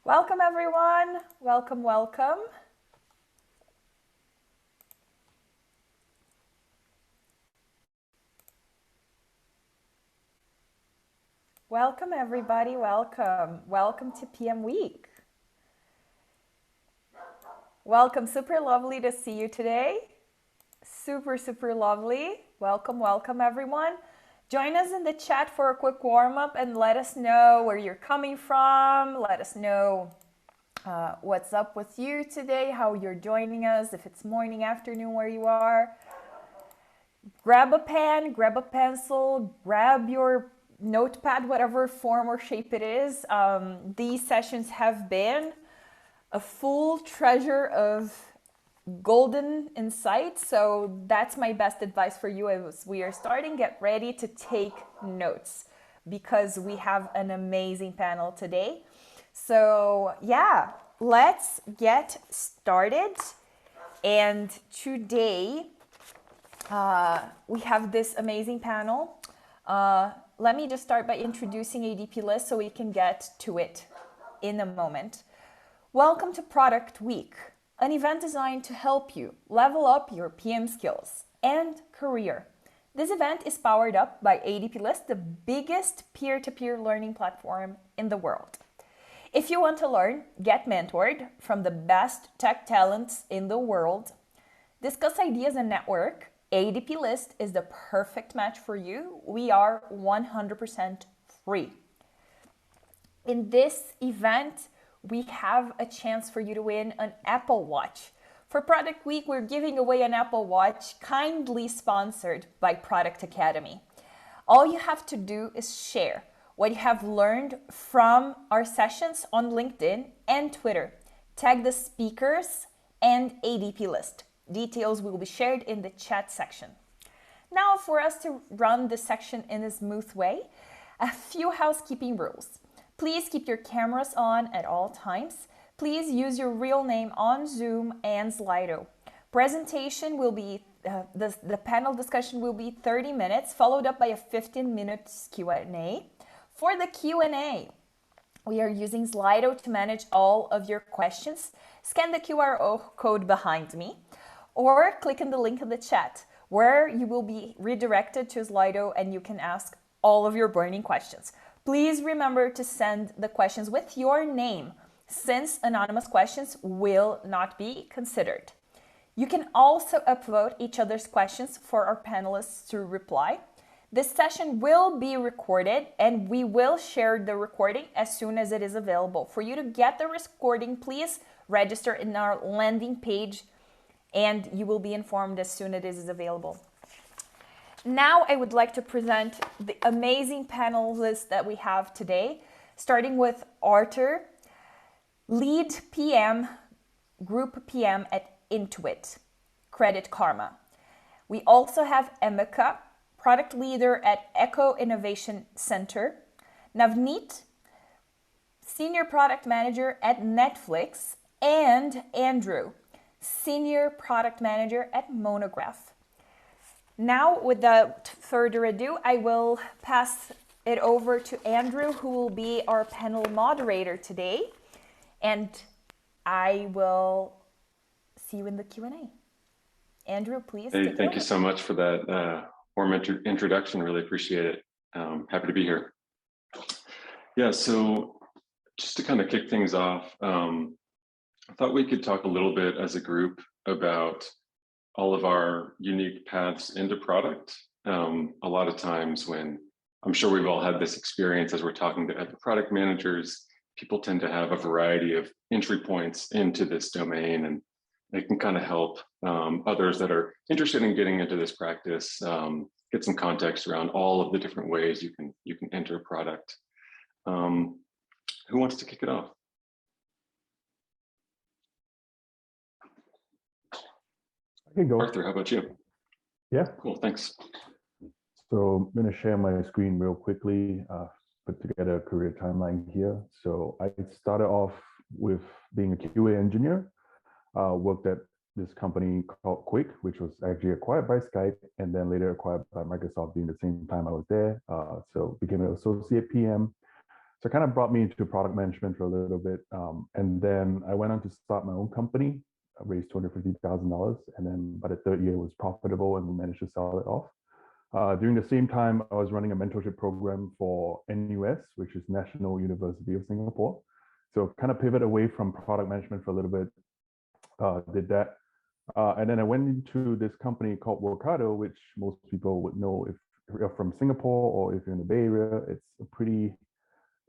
Welcome, everyone. Welcome, welcome. Welcome, everybody. Welcome. Welcome to PM Week. Welcome. Super lovely to see you today. Super lovely. Welcome, welcome, everyone. Join us in the chat for a quick warm-up and let us know where you're coming from. Let us know what's up with you today, how you're joining us, if it's morning, afternoon, where you are. Grab a pen, grab a pencil, grab your notepad, whatever form or shape it is. These sessions have been a full treasure of golden insights. So that's my best advice for you as we are starting. Get ready to take notes because we have an amazing panel today. So yeah, let's get started. And today we have this amazing panel. Let me just start by introducing ADP List so we can get to it in a moment. Welcome to Product Week, an event designed to help you level up your PM skills and career. This event is powered up by ADP List, the biggest peer-to-peer learning platform in the world. If you want to learn, get mentored from the best tech talents in the world, discuss ideas and network, ADP List is the perfect match for you. We are 100% free. In this event, we have a chance for you to win an Apple Watch. For Product Week, we're giving away an Apple Watch, kindly sponsored by Product Academy. All you have to do is share what you have learned from our sessions on LinkedIn and Twitter. Tag the speakers and ADP List. Details will be shared in the chat section. Now, for us to run this section in a smooth way, a few housekeeping rules. Please keep your cameras on at all times. Please use your real name on Zoom and Slido. Presentation will be, the panel discussion will be 30 minutes, followed up by a 15-minute Q&A. For the Q&A, we are using Slido to manage all of your questions. Scan the QR code behind me or click on the link in the chat where you will be redirected to Slido and you can ask all of your burning questions. Please remember to send the questions with your name, since anonymous questions will not be considered. You can also upvote each other's questions for our panelists to reply. This session will be recorded and we will share the recording as soon as it is available. For you to get the recording, please register in our landing page and you will be informed as soon as it is available. Now I would like to present the amazing panelists that we have today, starting with Arthur, lead PM, group PM at Intuit, Credit Karma. We also have Emeka, product leader at Eko Innovation Center, Navneeth, senior product manager at Netflix, and Andrew, senior product manager at Monograph. Now, without further ado, I will pass it over to Andrew, who will be our panel moderator today. And I will see you in the Q&A. Andrew, please. Hey, thank you so much for that warm introduction. Really appreciate it. Happy to be here. Yeah, so just to kind of kick things off, I thought we could talk a little bit as a group about all of our unique paths into product. A lot of times when, I'm sure we've all had this experience as we're talking to other product managers, people tend to have a variety of entry points into this domain, and it can kind of help others that are interested in getting into this practice get some context around all of the different ways you can enter a product. Who wants to kick it off? I can go. Arthur, how about you? Yeah. Cool, thanks. So I'm going to share my screen real quickly, put together a career timeline here. So I started off with being a QA engineer, worked at this company called Quick, which was actually acquired by Skype and then later acquired by Microsoft during the same time I was there. So became an associate PM, So it kind of brought me into product management for a little bit. And then I went on to start my own company. I raised $250,000. And then by the third year, it was profitable and we managed to sell it off. During the same time, I was running a mentorship program for NUS, which is National University of Singapore. So kind of pivot away from product management for a little bit, did that. And then I went into this company called Workado, which most people would know if you're from Singapore or if you're in the Bay Area. It's a pretty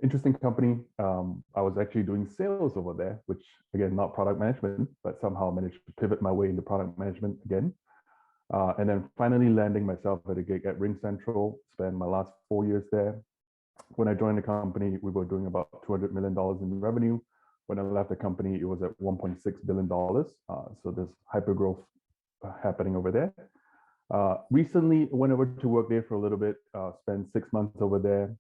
interesting company. I was actually doing sales over there, which again, not product management, but somehow managed to pivot my way into product management again. And then finally landing myself at a gig at RingCentral, spent my last 4 years there. When I joined the company, we were doing about $200 million in revenue. When I left the company, it was at $1.6 billion. So there's hyper growth happening over there. Recently went over to work there for a little bit, spent 6 months over there.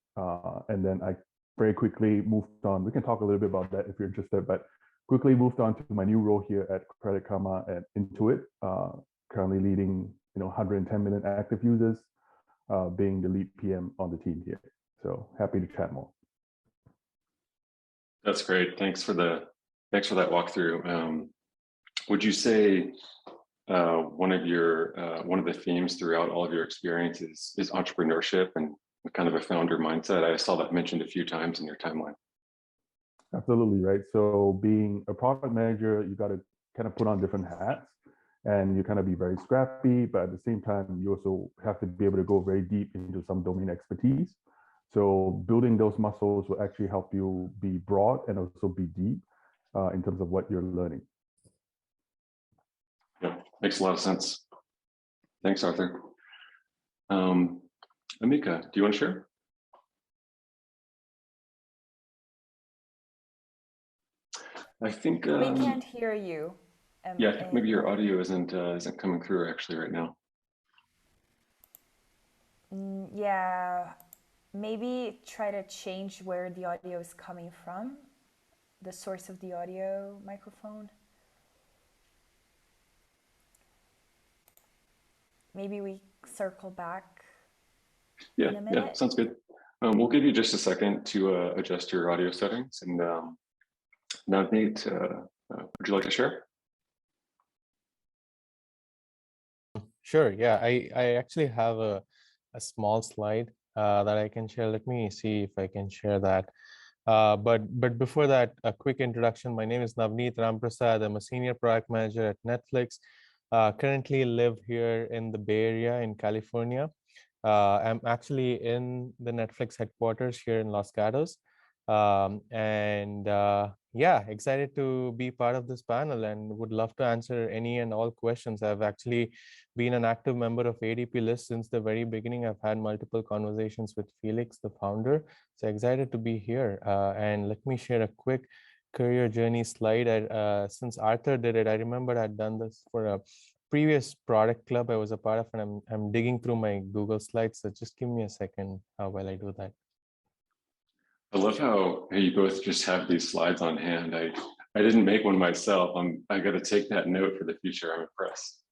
And then I very quickly moved on. We can talk a little bit about that if you're interested, but quickly moved on to my new role here at Credit Karma at Intuit, currently leading 110 million active users, being the lead PM on the team here. So happy to chat more. That's great. Thanks for that walkthrough. Would you say one of the themes throughout all of your experiences is entrepreneurship and kind of a founder mindset? I saw that mentioned a few times in your timeline. Absolutely, right. So being a product manager, you got to kind of put on different hats and you kind of be very scrappy, but at the same time, you also have to be able to go very deep into some domain expertise. So building those muscles will actually help you be broad and also be deep in terms of what you're learning. Yeah, makes a lot of sense. Thanks, Arthur. Emeka, do you want to share? I think we can't hear you. Yeah, I think maybe your audio isn't coming through actually right now. Yeah, maybe try to change where the audio is coming from, the source of the audio microphone. Maybe we circle back. Yeah, in a minute. Yeah, sounds good. We'll give you just a second to adjust your audio settings. And Navneeth, would you like to share? Sure. Yeah, I actually have a small slide that I can share. Let me see if I can share that. But before that, a quick introduction. My name is Navneeth Ramprasad. I'm a senior product manager at Netflix. Currently live here in the Bay Area in California. I'm actually in the Netflix headquarters here in Los Gatos. Yeah, excited to be part of this panel and would love to answer any and all questions. I've actually been an active member of ADP List since the very beginning. I've had multiple conversations with Felix, the founder. So excited to be here. And let me share a quick career journey slide. Since Arthur did it, I remember I'd done this for a previous product club I was a part of, and I'm digging through my Google Slides. So just give me a second while I do that. I love how you both just have these slides on hand. I didn't make one myself. I got to take that note for the future. I'm impressed.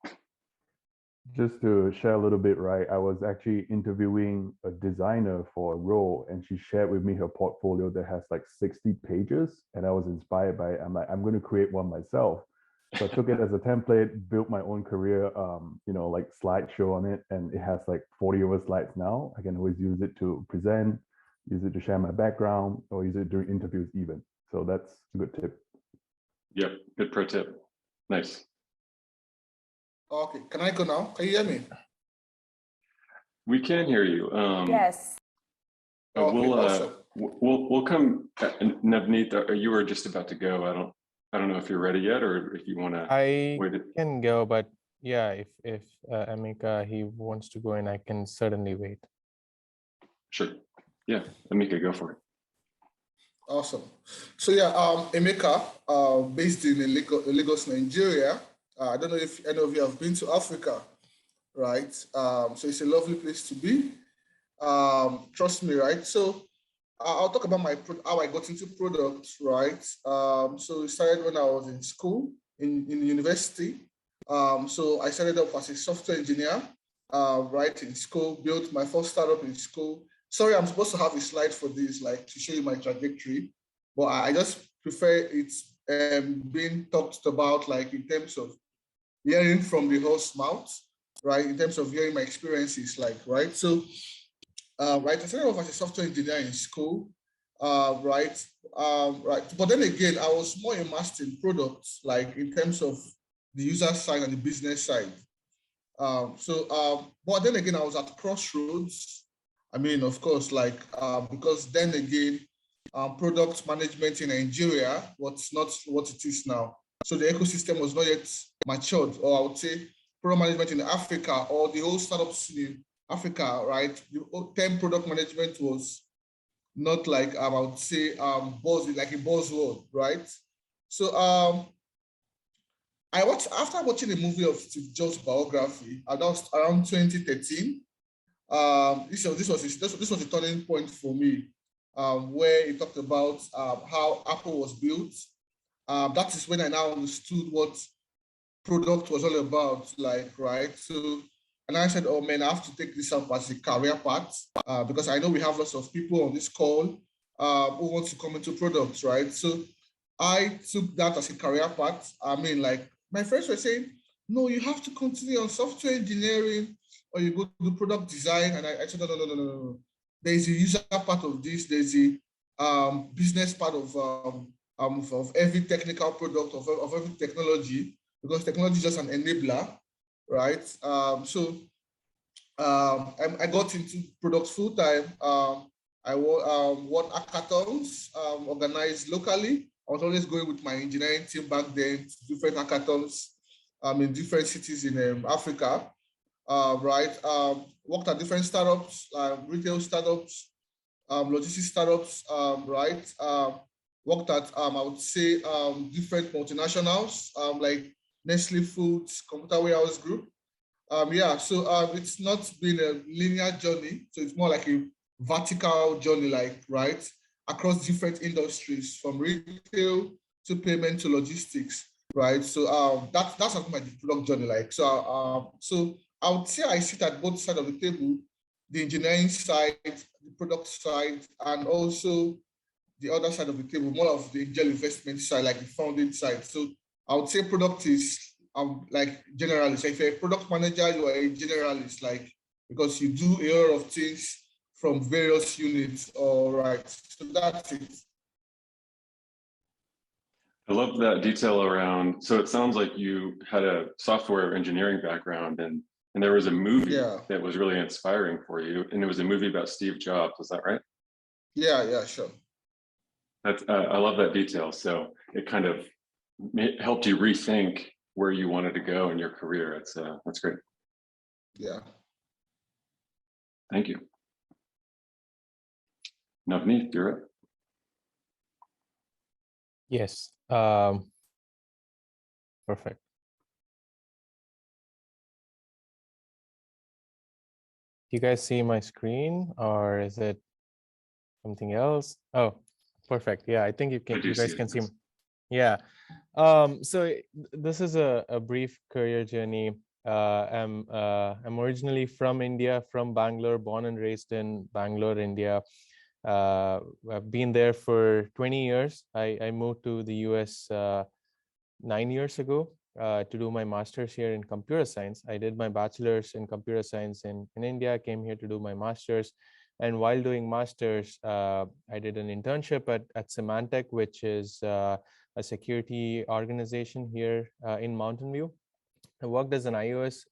Just to share a little bit, right? I was actually interviewing a designer for a role, and she shared with me her portfolio that has like 60 pages, and I was inspired by it. I'm like, I'm going to create one myself. So I took it as a template, built my own career, like slideshow on it, and it has like 40 over slides now. I can always use it to present, use it to share my background, or use it during interviews even. So that's a good tip. Yep, good pro tip. Nice. Okay, can I go now? Can you hear me? We can hear you. Yes. Okay, awesome. We'll come. Navneeth, you were just about to go. I don't know if you're ready yet, or if you want to. I can go, but yeah, if Emeka he wants to go in, I can certainly wait. Sure. Yeah, Emeka, go for it. Awesome. So yeah, Emeka, based in Lagos, Nigeria. I don't know if any of you have been to Africa, right? So it's a lovely place to be. Trust me, right? So I'll talk about how I got into products, right? So it started when I was in school, in university. So I started up as a software engineer, right, in school, built my first startup in school. Sorry, I'm supposed to have a slide for this, like to show you my trajectory, but I just prefer it's being talked about like in terms of hearing from the horse mouth, right? In terms of hearing my experiences, like, right? So, right, I started off as a software engineer in school, right? Right. But then again, I was more immersed in products, like in terms of the user side and the business side. But then again, I was at crossroads. I mean, of course, like, because then again, product management in Nigeria was not what it is now. So the ecosystem was not yet matured, or I would say product management in Africa or the whole startup scene in Africa, right? The term product management was not like, I would say, like a buzzword, right? So after watching a movie of Steve Jobs' biography, that was around 2013. This was a turning point for me, where he talked about how Apple was built. That is when I now understood what product was all about, like, right? So, and I said, oh man, I have to take this up as a career path, because I know we have lots of people on this call who want to come into products, right? So I took that as a career path. I mean, like, my friends were saying, no, you have to continue on software engineering or you go to do product design. And I said, no. There's a user part of this. There's a business part of every technical product, of every technology, because technology is just an enabler, right? I got into products full time. I won hackathons organized locally. I was always going with my engineering team back then to different hackathons in different cities in Africa, right? Worked at different startups, retail startups, logistics startups, right? Worked at, I would say, different multinationals, like Nestle Foods, Computer Warehouse Group. So it's not been a linear journey. So it's more like a vertical journey, like, right, across different industries, from retail to payment to logistics, right? So that's my product journey like. So I would say I sit at both sides of the table, the engineering side, the product side, and also the other side of the table, more of the angel investment side, like the founding side. So I would say product is like generalist. If you're a product manager, you are a generalist, like, because you do a lot of things from various units. All right, so that's it. I love that detail around, so it sounds like you had a software engineering background and there was a movie that was really inspiring for you, and it was a movie about Steve Jobs, is that right? Yeah, sure. I love that detail. So it kind of helped you rethink where you wanted to go in your career. That's great. Yeah. Thank you. Navneeth, you're up. Yes. Perfect. Do you guys see my screen, or is it something else? Oh, perfect. Yeah, I think you guys can see me. Yeah. So this is a brief career journey. I'm originally from India, from Bangalore, born and raised in Bangalore, India. I've been there for 20 years. I moved to the US 9 years ago to do my master's here in computer science. I did my bachelor's in computer science in India. I came here to do my master's. And while doing master's, I did an internship at Symantec, which is a security organization here in Mountain View. I worked as an iOS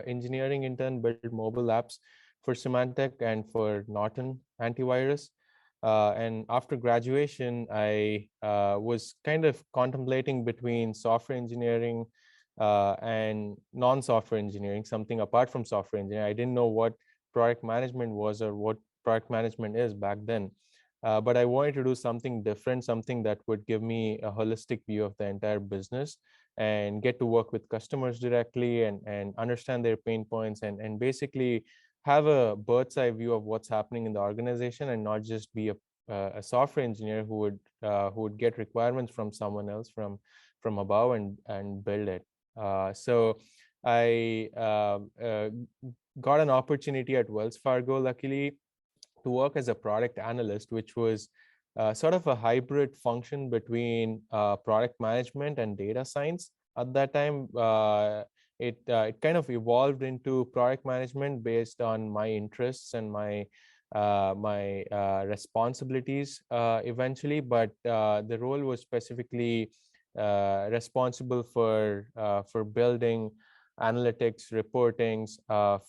engineering intern, built mobile apps for Symantec and for Norton antivirus. And after graduation, I was kind of contemplating between software engineering and non-software engineering, something apart from software engineering. I didn't know what product management was or what product management is back then. But I wanted to do something different, something that would give me a holistic view of the entire business and get to work with customers directly and understand their pain points and basically have a bird's eye view of what's happening in the organization and not just be a software engineer who would get requirements from someone else from above and build it. So I got an opportunity at Wells Fargo, luckily, to work as a product analyst, which was sort of a hybrid function between product management and data science. At that time, it kind of evolved into product management based on my interests and my responsibilities eventually, but the role was specifically responsible for building analytics reportings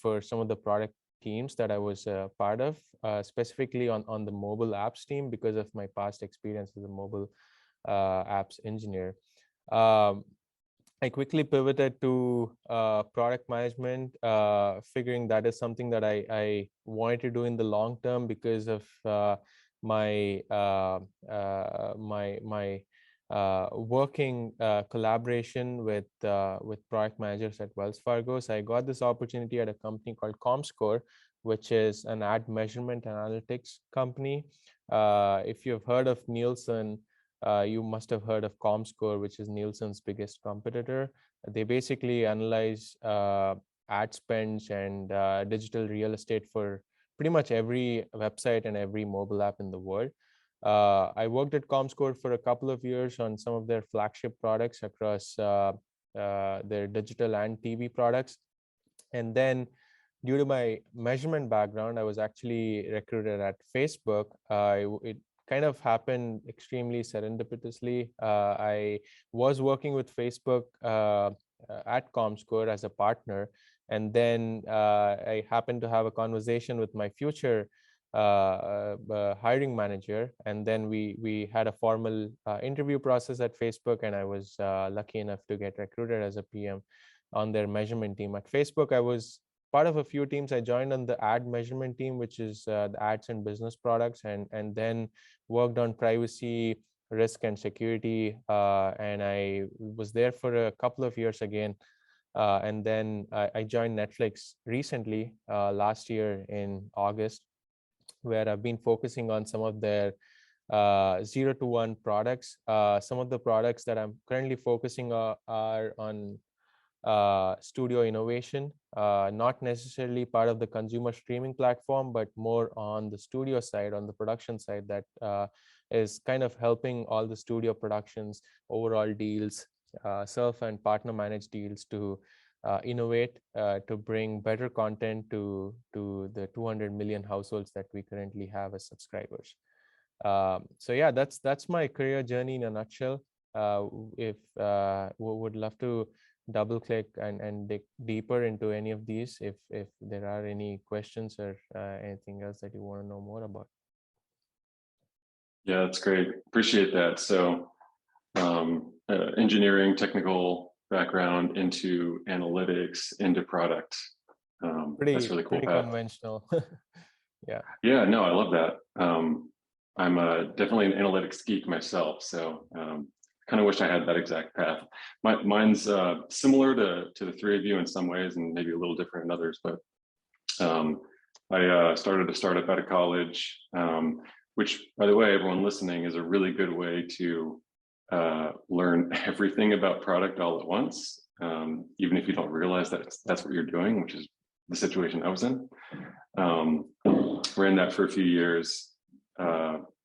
for some of the product teams that I was part of, specifically on the mobile apps team because of my past experience as a mobile apps engineer. I quickly pivoted to product management, figuring that is something that I wanted to do in the long term because of my working collaboration with product managers at Wells Fargo. So I got this opportunity at a company called Comscore, which is an ad measurement analytics company. If you've heard of Nielsen, you must have heard of Comscore, which is Nielsen's biggest competitor. They basically analyze ad spends and digital real estate for pretty much every website and every mobile app in the world. I worked at Comscore for a couple of years on some of their flagship products across their digital and TV products. And then due to my measurement background, I was actually recruited at Facebook. It kind of happened extremely serendipitously. I was working with Facebook at Comscore as a partner. And then I happened to have a conversation with my future hiring manager. And then we had a formal interview process at Facebook. And I was lucky enough to get recruited as a PM on their measurement team. At Facebook, I was part of a few teams. I joined on the ad measurement team, which is the ads and business products, and then worked on privacy, risk, and security. And I was there for a couple of years again. And then I joined Netflix recently, last year in August, where I've been focusing on some of their 0 to 1 products. Some of the products that I'm currently focusing on are on studio innovation, not necessarily part of the consumer streaming platform, but more on the studio side, on the production side, that is kind of helping all the studio productions, overall deals, self and partner managed deals to innovate, to bring better content to the 200 million households that we currently have as subscribers. So yeah, that's my career journey in a nutshell. If would love to double click and dig deeper into any of these if there are any questions or anything else that you want to know more about. Yeah, that's great. Appreciate that. So engineering, technical background into analytics, into product. That's really cool. Pretty conventional. Yeah. Yeah, no, I love that. I'm definitely an analytics geek myself. So kind of wish I had that exact path. Mine's similar to the three of you in some ways, and maybe a little different in others. But I started a startup out of college, which, by the way, everyone listening, is a really good way to learn everything about product all at once, even if you don't realize that that's what you're doing, which is the situation I was in. Ran that for a few years,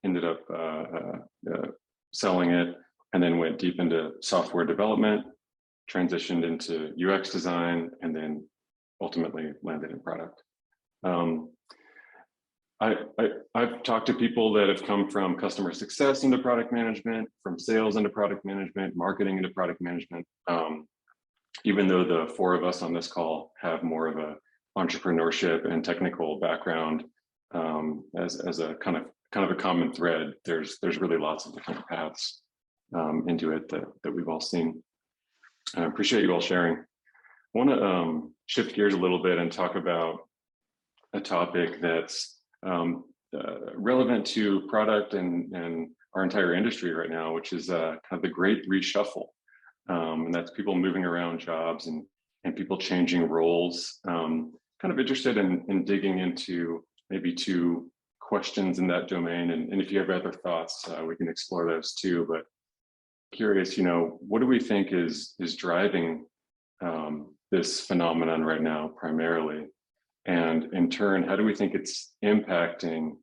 ended up selling it, and then went deep into software development, transitioned into UX design, and then ultimately landed in product. I've talked to people that have come from customer success into product management, from sales into product management, marketing into product management. Even though the four of us on this call have more of a entrepreneurship and technical background, as a kind of a common thread, there's really lots of different paths into it that we've all seen. I appreciate you all sharing. I want to shift gears a little bit and talk about a topic that's relevant to product and our entire industry right now, which is kind of the great reshuffle. And that's people moving around jobs and people changing roles. Kind of interested in digging into maybe two questions in that domain. And if you have other thoughts, we can explore those too. But curious, what do we think is driving this phenomenon right now primarily? And in turn, how do we think it's impacting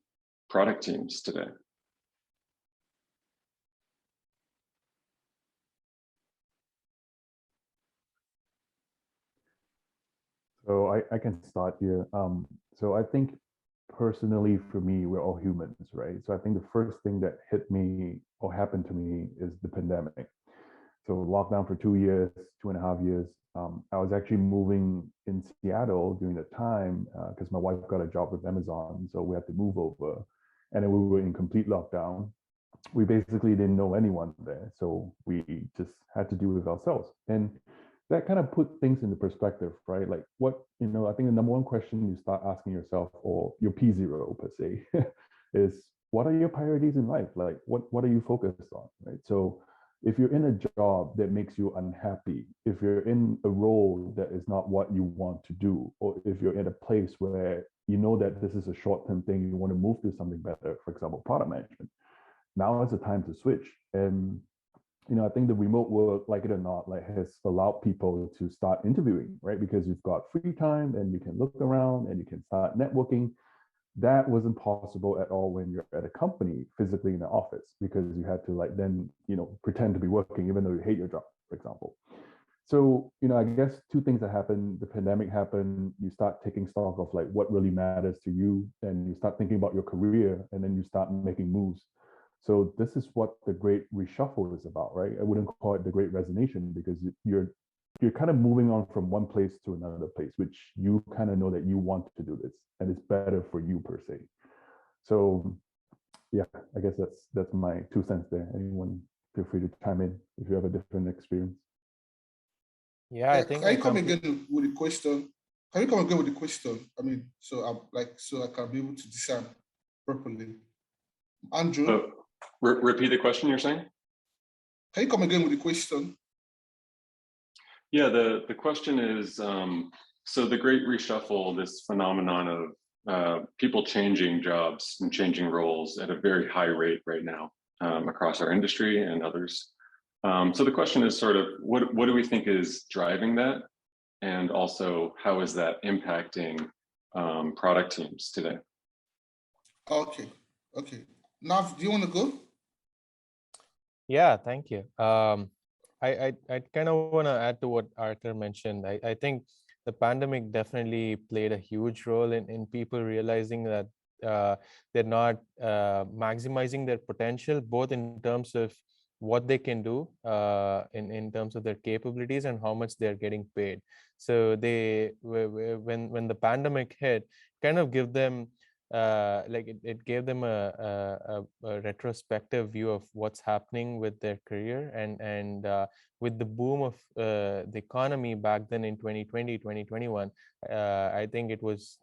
product teams today? So I can start here. So I think personally for me, we're all humans, right? So I think the first thing that hit me or happened to me is the pandemic. So lockdown for 2 years, 2.5 years. I was actually moving in Seattle during the time because my wife got a job with Amazon. So we had to move over. And then we were in complete lockdown. We basically didn't know anyone there. So we just had to deal with ourselves. And that kind of put things into perspective, right? Like what, I think the number one question you start asking yourself, or your P0 per se, is what are your priorities in life? Like what are you focused on, right? So if you're in a job that makes you unhappy, if you're in a role that is not what you want to do, or if you're in a place where you know that this is a short-term thing, you want to move to something better, for example, product management, now is the time to switch. And I think the remote work, like it or not, like has allowed people to start interviewing, right? Because you've got free time and you can look around and you can start networking. That wasn't possible at all when you're at a company physically in the office, because you had to like then, pretend to be working even though you hate your job, for example. So, I guess two things that happened. The pandemic happened, you start taking stock of like what really matters to you, and you start thinking about your career, and then you start making moves. So this is what the great reshuffle is about, right? I wouldn't call it the great resignation, because you're kind of moving on from one place to another place, which you kind of know that you want to do this and it's better for you per se. So yeah, I guess that's my 2 cents there. Anyone feel free to chime in if you have a different experience. Yeah, I think can you come again with the question? Can you come again with the question? I mean, so I can be able to discern properly. Andrew? Repeat the question you're saying? Can you come again with the question? Yeah, the question is, so the great reshuffle, this phenomenon of people changing jobs and changing roles at a very high rate right now across our industry and others. So the question is sort of, what do we think is driving that? And also, how is that impacting product teams today? Okay. Nav, do you want to go? Yeah, thank you. I kind of want to add to what Arthur mentioned. I think the pandemic definitely played a huge role in people realizing that they're not maximizing their potential, both in terms of what they can do in terms of their capabilities and how much they're getting paid. So when the pandemic hit, kind of give them it gave them a retrospective view of what's happening with their career, and with the boom of the economy back then in 2020, 2021, I think it was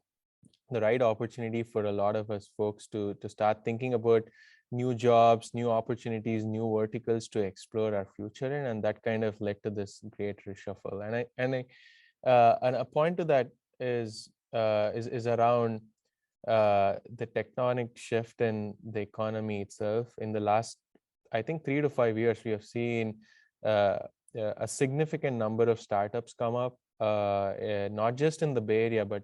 the right opportunity for a lot of us folks to start thinking about new jobs, new opportunities, new verticals to explore our future in, and that kind of led to this great reshuffle. And a point to that is around the tectonic shift in the economy itself. In the last, I think, 3 to 5 years, we have seen a significant number of startups come up, not just in the Bay Area, but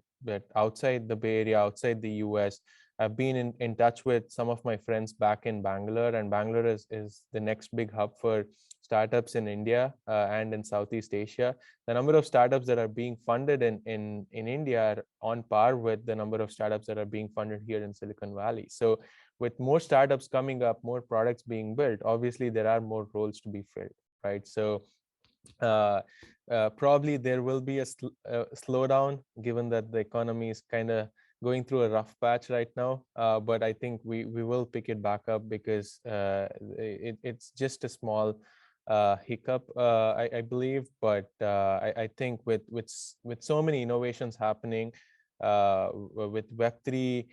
outside the Bay Area, outside the US. I've been in touch with some of my friends back in Bangalore, and Bangalore is the next big hub for startups in India and in Southeast Asia. The number of startups that are being funded in India are on par with the number of startups that are being funded here in Silicon Valley. So with more startups coming up, more products being built, obviously there are more roles to be filled, right? So probably there will be a slowdown, given that the economy is kind of going through a rough patch right now, but I think we will pick it back up, because it's just a small hiccup, I believe. But I think with so many innovations happening, with Web3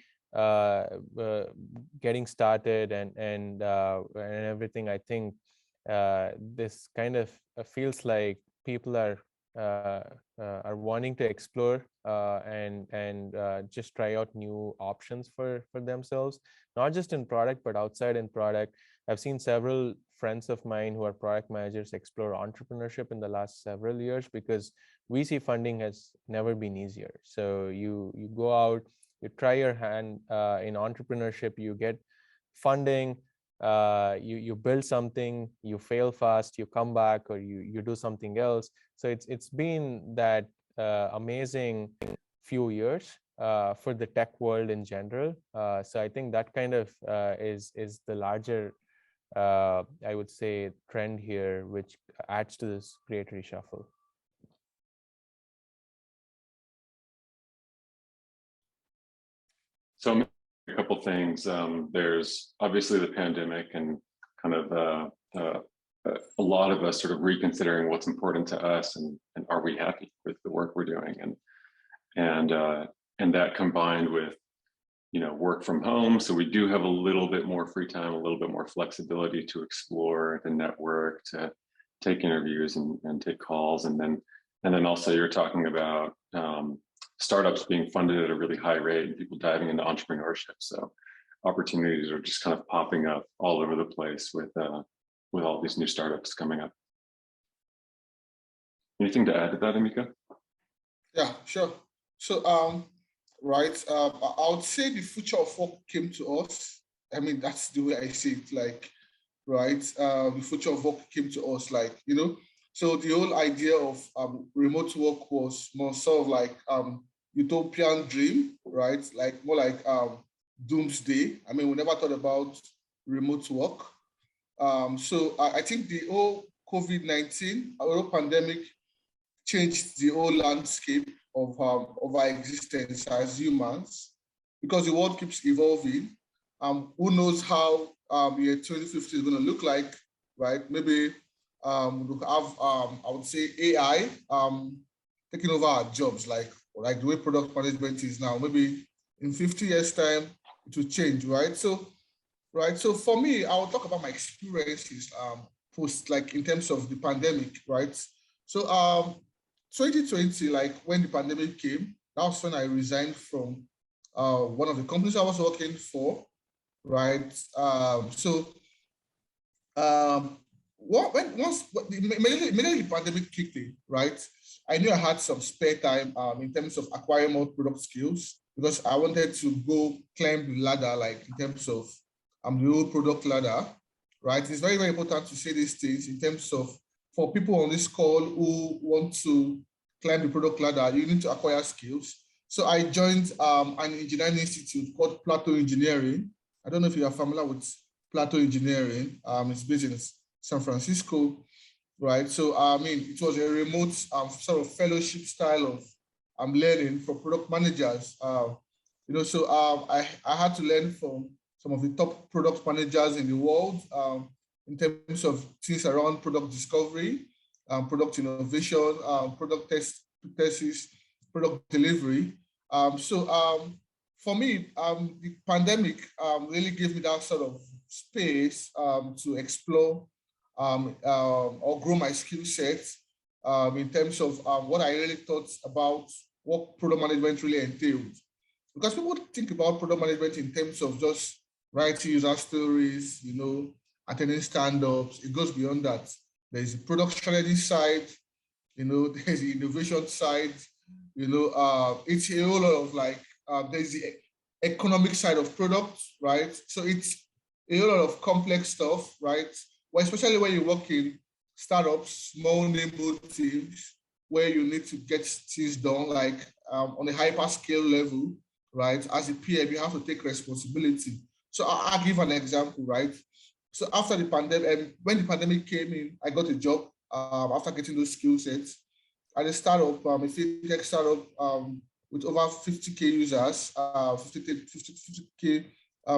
getting started and everything, I think this kind of feels like people are wanting to explore and just try out new options for themselves, not just in product but outside in product. I've seen several friends of mine who are product managers explore entrepreneurship in the last several years, because VC funding has never been easier. So you go out, you try your hand in entrepreneurship, you get funding, you build something, you fail fast, you come back, or you do something else. So it's been that amazing few years for the tech world in general. So I think that kind of is the larger, I would say, trend here, which adds to this great reshuffle. So a couple things. There's obviously the pandemic and kind of a lot of us sort of reconsidering what's important to us and are we happy with the work we're doing, and that combined with, you know, work from home. So we do have a little bit more free time, a little bit more flexibility to explore the network, to take interviews and take calls, and then also you're talking about startups being funded at a really high rate and people diving into entrepreneurship. So opportunities are just kind of popping up all over the place with all these new startups coming up. Anything to add to that, Emeka? Yeah, sure. So, right, I would say the future of work came to us. I mean, that's the way I see it. Like, right, the future of work came to us. Like, you know, so the whole idea of remote work was more sort of like utopian dream, right? Like more like doomsday. I mean, we never thought about remote work. So I think the whole COVID-19, our whole pandemic, changed the whole landscape of our existence as humans, because the world keeps evolving. Who knows how year 2050 is going to look like, right? Maybe we'll have, I would say, AI taking over our jobs, like the way product management is now. Maybe in 50 years' time, it will change, right? So for me, I will talk about my experiences post, like in terms of the pandemic, right? So 2020, like when the pandemic came, that was when I resigned from one of the companies I was working for, right? Immediately the pandemic kicked in, right? I knew I had some spare time in terms of acquiring more product skills, because I wanted to go climb the ladder, like in terms of the whole product ladder, right? It's very, very important to say these things in terms of, for people on this call who want to climb the product ladder, you need to acquire skills. So I joined an engineering institute called Plateau Engineering. I don't know if you are familiar with Plateau Engineering. It's based in San Francisco, right? So I mean, it was a remote sort of fellowship style of learning for product managers. You know, so I had to learn from some of the top product managers in the world in terms of things around product discovery, product innovation, product tests, product delivery. For me, the pandemic really gave me that sort of space to explore or grow my skill set in terms of what I really thought about what product management really entailed. Because people think about product management in terms of just writing user stories, you know, attending stand-ups. It goes beyond that. There's the product strategy side, you know, there's the innovation side, you know, it's a whole lot of like, there's the economic side of products, right? So it's a whole lot of complex stuff, right? Well, especially when you work in startups, small nimble teams, where you need to get things done, like on a hyper scale level, right? As a PM, you have to take responsibility. So I'll give an example, right? So after the pandemic, when the pandemic came in, I got a job after getting those skill sets at a startup, a fintech startup with over 50K users, 50K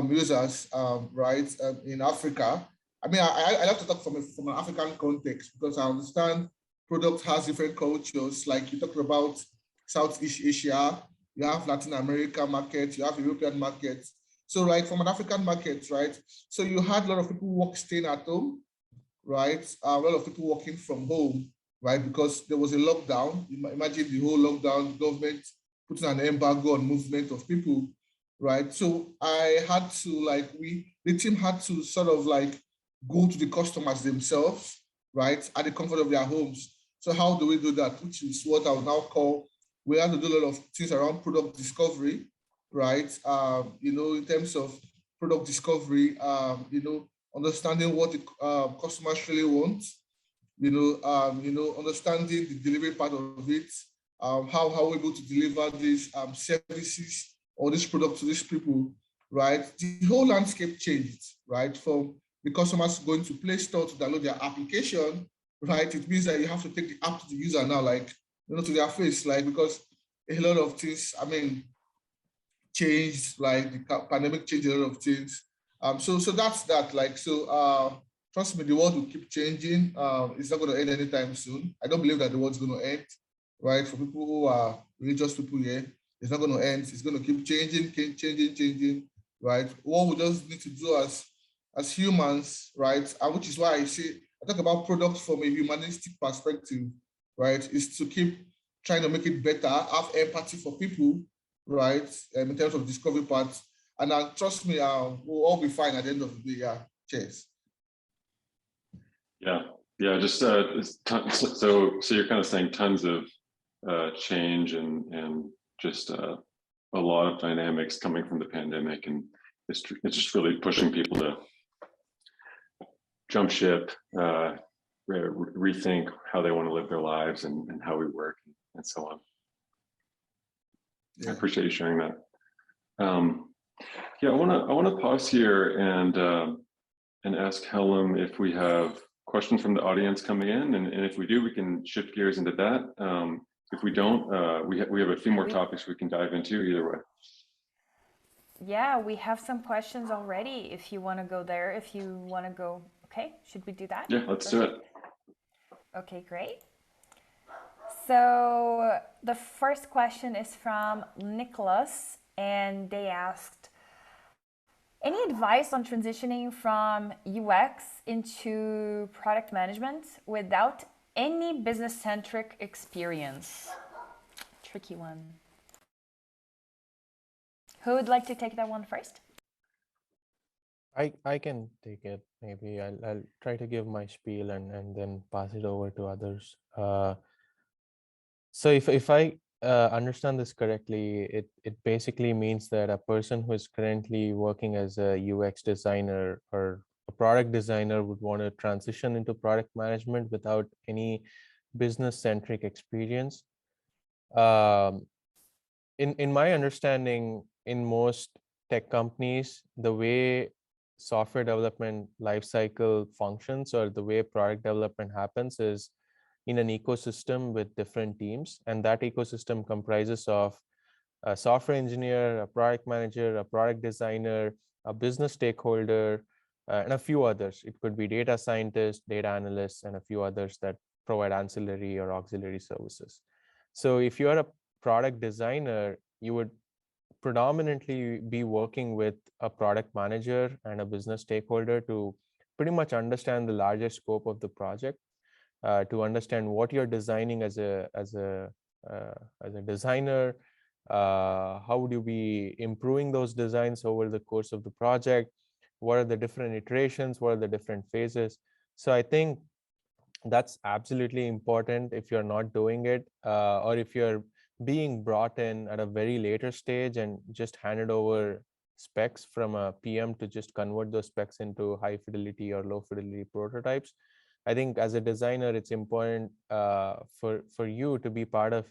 users, right, in Africa. I mean, I like to talk from an African context, because I understand product has different cultures. Like you talked about Southeast Asia, you have Latin American markets, you have European markets. So like from an African market, right? So you had a lot of people staying at home, right? A lot of people working from home, right? Because there was a lockdown. Imagine the whole lockdown, government putting an embargo on movement of people, right? So I had to the team had to sort of like go to the customers themselves, right, at the comfort of their homes. So how do we do that? Which is what I would now call, we have to do a lot of things around product discovery, right? In terms of product discovery, understanding what the customers really want, understanding the delivery part of it, how we're able to deliver these services or this product to these people, right? The whole landscape changed, right? From the customers going to Play Store to download their application, right? It means that you have to take the app to the user now, like, to their face, like, because a lot of things, changed, like the pandemic changed a lot of things. So that's that, like, so trust me, the world will keep changing. It's not going to end anytime soon. I don't believe that the world's going to end, right? For people who are religious people here, it's not going to end. It's going to keep changing, right? What we just need to do as humans, right? And which is why I talk about products from a humanistic perspective, right? Is to keep trying to make it better, have empathy for people, right? In terms of discovery parts. And trust me, we'll all be fine at the end of the day. Yeah. Cheers. Yeah. Just so you're kind of saying tons of change and just a lot of dynamics coming from the pandemic, and it's just really pushing people to jump ship, rethink how they want to live their lives and how we work and so on. Yeah. I appreciate you sharing that. I want to pause here and ask Helen if we have questions from the audience coming in, and if we do, we can shift gears into that. If we don't, we have a few more topics we can dive into either way. Yeah, we have some questions already. If you want to go there, if you want to go, okay, should we do that? Yeah, let's do it. Okay, great. So the first question is from Nicholas, and they asked, any advice on transitioning from UX into product management without any business-centric experience? Tricky one. Who would like to take that one first? I can take it. Maybe I'll try to give my spiel and then pass it over to others. So if I understand this correctly, it basically means that a person who is currently working as a UX designer or a product designer would want to transition into product management without any business-centric experience. In my understanding, in most tech companies, the way software development lifecycle functions or the way product development happens is in an ecosystem with different teams, and that ecosystem comprises of a software engineer, a product manager, a product designer, a business stakeholder, and a few others. It could be data scientists, data analysts, and a few others that provide ancillary or auxiliary services. So if you're a product designer, you would predominantly be working with a product manager and a business stakeholder to pretty much understand the larger scope of the project, to understand what you're designing as a designer, how would you be improving those designs over the course of the project, what are the different iterations, what are the different phases. So I think that's absolutely important if you're not doing it, or if you're being brought in at a very later stage and just handed over specs from a PM to just convert those specs into high fidelity or low fidelity prototypes. I think as a designer, it's important for you to be part of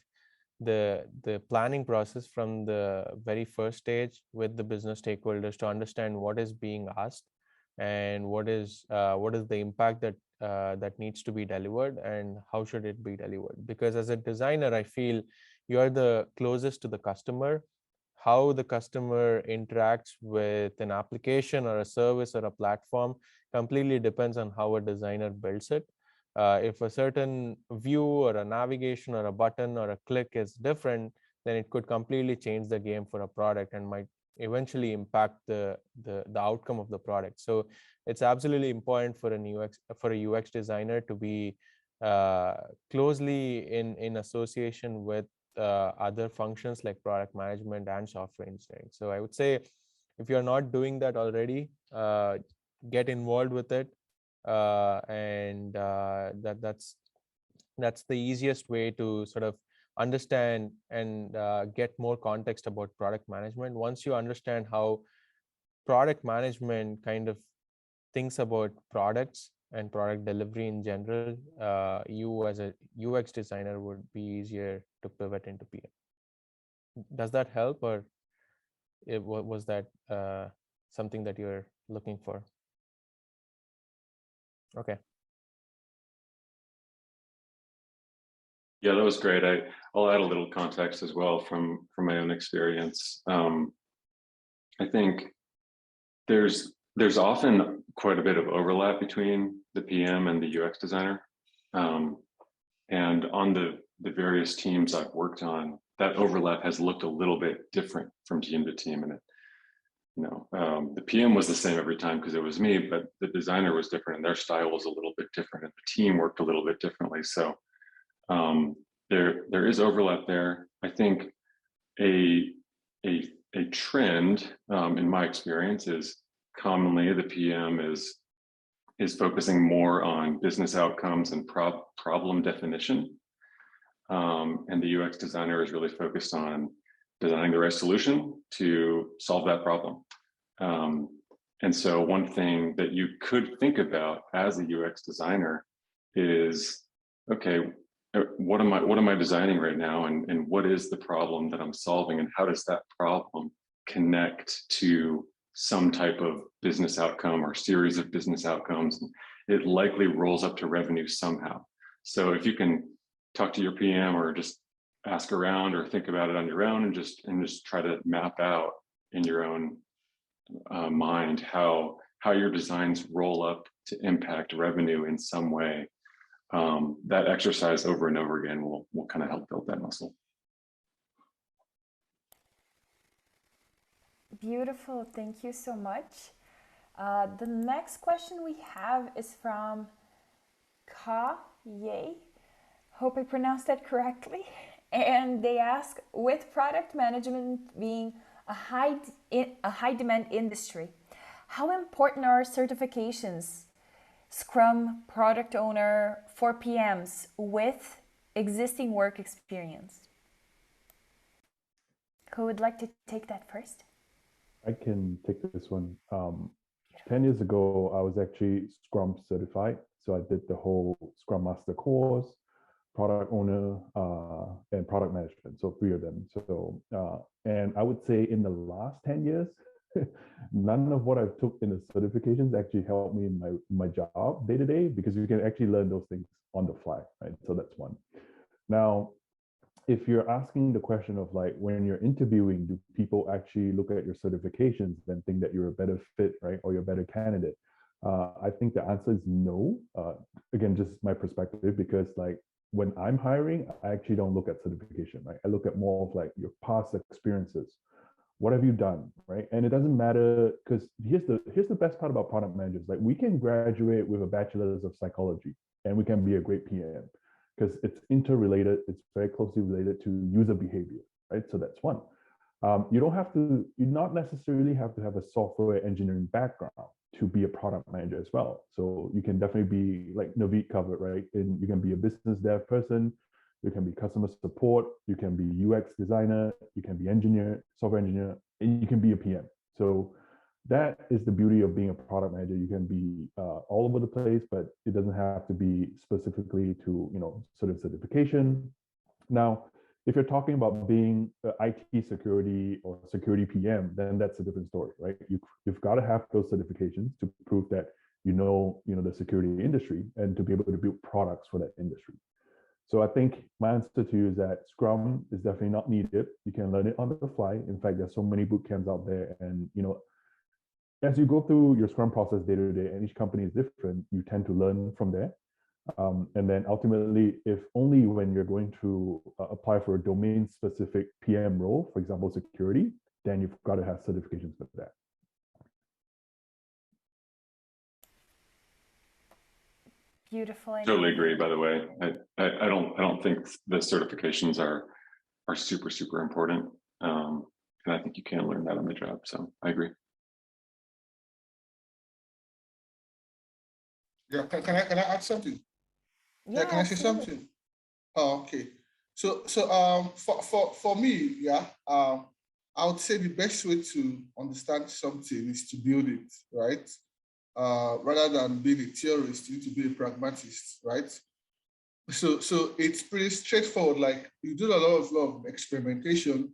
the planning process from the very first stage with the business stakeholders to understand what is being asked and what is the impact that needs to be delivered and how should it be delivered. Because as a designer, I feel you're the closest to the customer. How the customer interacts with an application or a service or a platform completely depends on how a designer builds it. If a certain view or a navigation or a button or a click is different, then it could completely change the game for a product and might eventually impact the outcome of the product. So it's absolutely important for a UX designer to be closely in association with other functions like product management and software engineering. So I would say if you're not doing that already, get involved with it. and that's the easiest way to sort of understand and get more context about product management. Once you understand how product management kind of thinks about products and product delivery in general, you as a UX designer would be easier to pivot into PM. Does that help, or was that something that you're looking for? Okay. Yeah, that was great. I'll add a little context as well from my own experience. I think there's often quite a bit of overlap between the PM and the UX designer. And on the various teams I've worked on, that overlap has looked a little bit different from team to team. And the PM was the same every time because it was me, but the designer was different and their style was a little bit different and the team worked a little bit differently. So there is overlap there. I think a trend in my experience is commonly the PM is focusing more on business outcomes and problem definition. And the UX designer is really focused on designing the right solution to solve that problem. And so one thing that you could think about as a UX designer is, okay, what am I designing right now, and what is the problem that I'm solving, and how does that problem connect to some type of business outcome or series of business outcomes? It likely rolls up to revenue somehow. So if you can talk to your PM or just ask around or think about it on your own and just try to map out in your own mind how your designs roll up to impact revenue in some way, that exercise over and over again will kind of help build that muscle. Beautiful, thank you so much. The next question we have is from Ka Ye. Hope I pronounced that correctly. And they ask, with product management being a high demand industry, how important are certifications, Scrum, product owner, for PMs with existing work experience? Who would like to take that first? I can take this one. 10 years ago, I was actually Scrum certified. So I did the whole Scrum Master course, product owner, and product management. So 3 of them. So, and I would say in the last 10 years, none of what I took in the certifications actually helped me in my job day to day, because you can actually learn those things on the fly, right? So that's one. Now, if you're asking the question of like, when you're interviewing, do people actually look at your certifications and think that you're a better fit, right? Or you're a better candidate? I think the answer is no. Again, just my perspective, because like when I'm hiring, I actually don't look at certification, right? I look at more of like your past experiences. What have you done, right? And it doesn't matter, because here's the best part about product managers. Like, we can graduate with a bachelor's of psychology and we can be a great PM, because it's interrelated. It's very closely related to user behavior, right? So that's one. You not necessarily have to have a software engineering background to be a product manager as well. So you can definitely be, like Navneeth covered, right? And you can be a business dev person, you can be customer support, you can be UX designer, you can be engineer, software engineer, and you can be a PM. So that is the beauty of being a product manager. You can be all over the place, but it doesn't have to be specifically to, sort of certification. Now, if you're talking about being IT security or security PM, then that's a different story, right? You've got to have those certifications to prove that you know the security industry and to be able to build products for that industry. So I think my answer to you is that Scrum is definitely not needed. You can learn it on the fly. In fact, there's so many boot camps out there, and as you go through your Scrum process day to day, and each company is different, you tend to learn from there. And then ultimately, if only when you're going to apply for a domain-specific PM role, for example, security, then you've got to have certifications for that. Beautiful. Totally agree. By the way, I don't think the certifications are super important, and I think you can learn that on the job. So I agree. Yeah, can I add something? Yeah, Yeah, can I say absolutely. something? Oh, okay. So for me, yeah, I would say the best way to understand something is to build it, right? Rather than being a theorist, you need to be a pragmatist, right? So it's pretty straightforward. Like you do a lot of experimentation.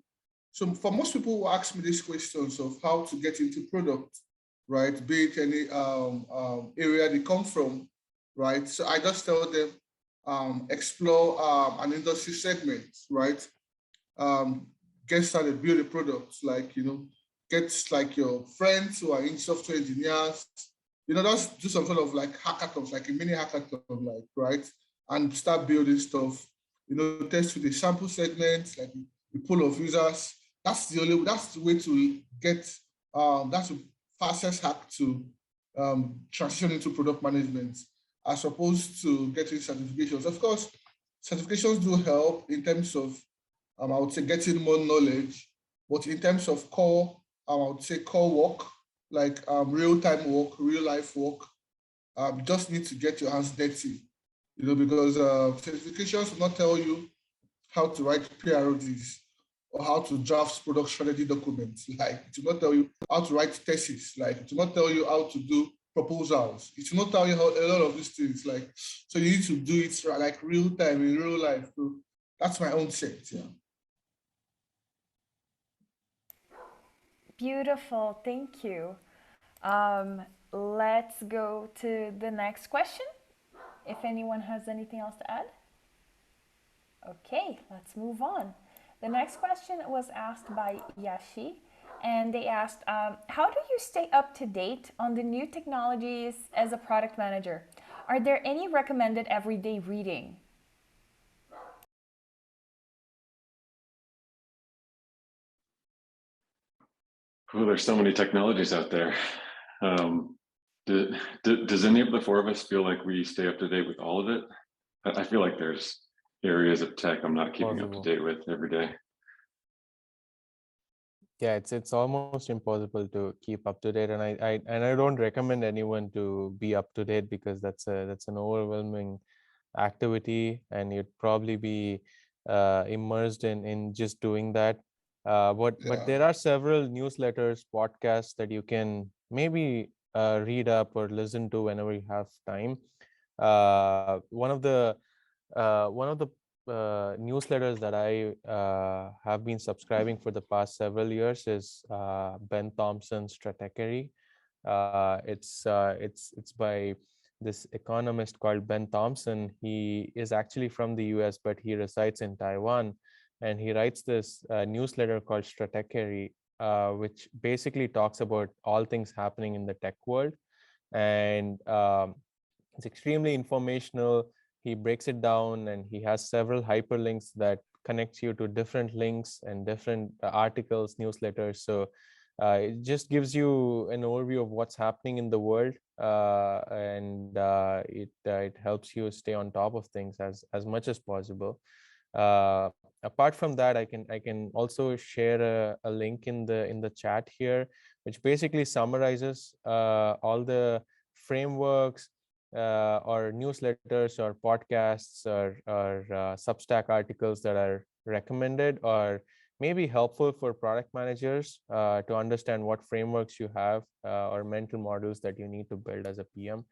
So for most people who ask me these questions of how to get into product, right, be it any area they come from, right? So I just tell them explore an industry segment, right? Um, get started, build a product, like get like your friends who are in software engineers, just do some sort of like hackathons, like a mini hackathon, like right, and start building stuff. Test with a sample segment, like the pool of users. That's the way to get that's the fastest hack to transition into product management, as opposed to getting certifications. Of course, certifications do help in terms of I would say getting more knowledge, but in terms of core, I would say core work, like real-time work, real-life work, you just need to get your hands dirty, because certifications will not tell you how to write PRODs or how to draft product strategy documents. Like it will not tell you how to write thesis. Like it will not tell you how to do proposals. It will not tell you how a lot of these things. Like so, you need to do it like real time in real life. So that's my own sense. Yeah. Beautiful, thank you. Let's go to the next question. If anyone has anything else to add. Okay, let's move on. The next question was asked by Yashi, and they asked, how do you stay up to date on the new technologies as a product manager? Are there any recommended everyday reading? Oh, there's so many technologies out there. Does any of the four of us feel like we stay up to date with all of it? I feel like there's areas of tech I'm not keeping up to date with every day. Yeah, it's almost impossible to keep up to date, and I don't recommend anyone to be up to date, because that's an overwhelming activity, and you'd probably be immersed in just doing that. But there are several newsletters, podcasts that you can maybe read up or listen to whenever you have time. One of the newsletters that I have been subscribing for the past several years is Ben Thompson's Stratechery. It's by this economist called Ben Thompson. He is actually from the US, but he resides in Taiwan, and he writes this newsletter called Stratechery, which basically talks about all things happening in the tech world, and it's extremely informational. He breaks it down, and he has several hyperlinks that connects you to different links and different articles, newsletters. So it just gives you an overview of what's happening in the world, and it helps you stay on top of things as much as possible. Apart from that, I can also share a link in the chat here, which basically summarizes all the frameworks or newsletters or podcasts or Substack articles that are recommended or maybe helpful for product managers to understand what frameworks you have or mental models that you need to build as a PM.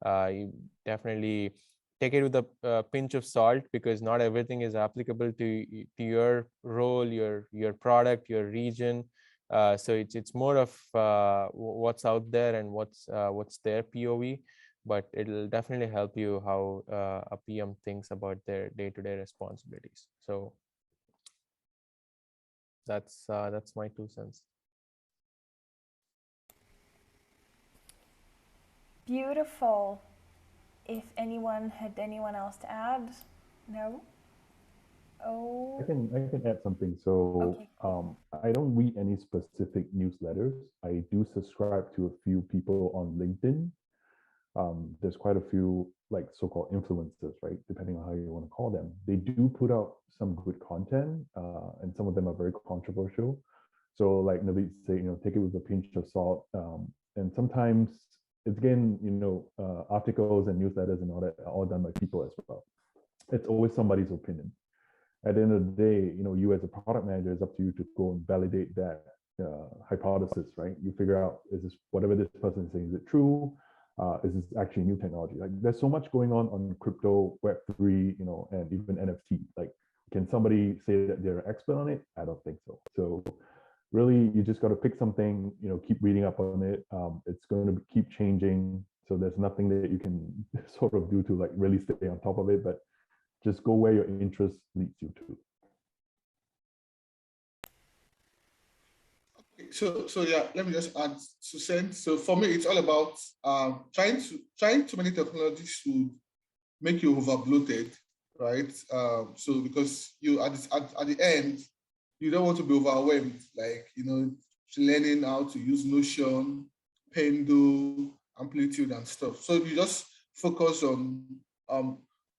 You definitely take it with a pinch of salt, because not everything is applicable to your role, your product, your region. So it's more of what's out there and what's their POV, but it'll definitely help you how a PM thinks about their day-to-day responsibilities. So that's my 2 cents. Beautiful. If anyone had anyone else to add? No? Oh. I can add something. So Okay. I don't read any specific newsletters. I do subscribe to a few people on LinkedIn. There's quite a few like so-called influencers, right? Depending on how you want to call them. They do put out some good content, and some of them are very controversial. So like Navneeth said, take it with a pinch of salt. And sometimes it's again, articles and newsletters and all that are all done by people as well. It's always somebody's opinion. At the end of the day, you as a product manager, it's up to you to go and validate that hypothesis, right? You figure out, is this, whatever this person is saying, is it true? Is this actually new technology? Like, there's so much going on crypto, Web3, and even NFT. Like, can somebody say that they're an expert on it? I don't think so. So really, you just got to pick something, keep reading up on it. It's going to keep changing. So there's nothing that you can sort of do to like really stay on top of it, but just go where your interest leads you to. So yeah, let me just add succinct. So for me, it's all about trying too many technologies to make you over bloated, right? So because you at the end, you don't want to be overwhelmed, like learning how to use Notion, Pendo, Amplitude, and stuff. So you just focus on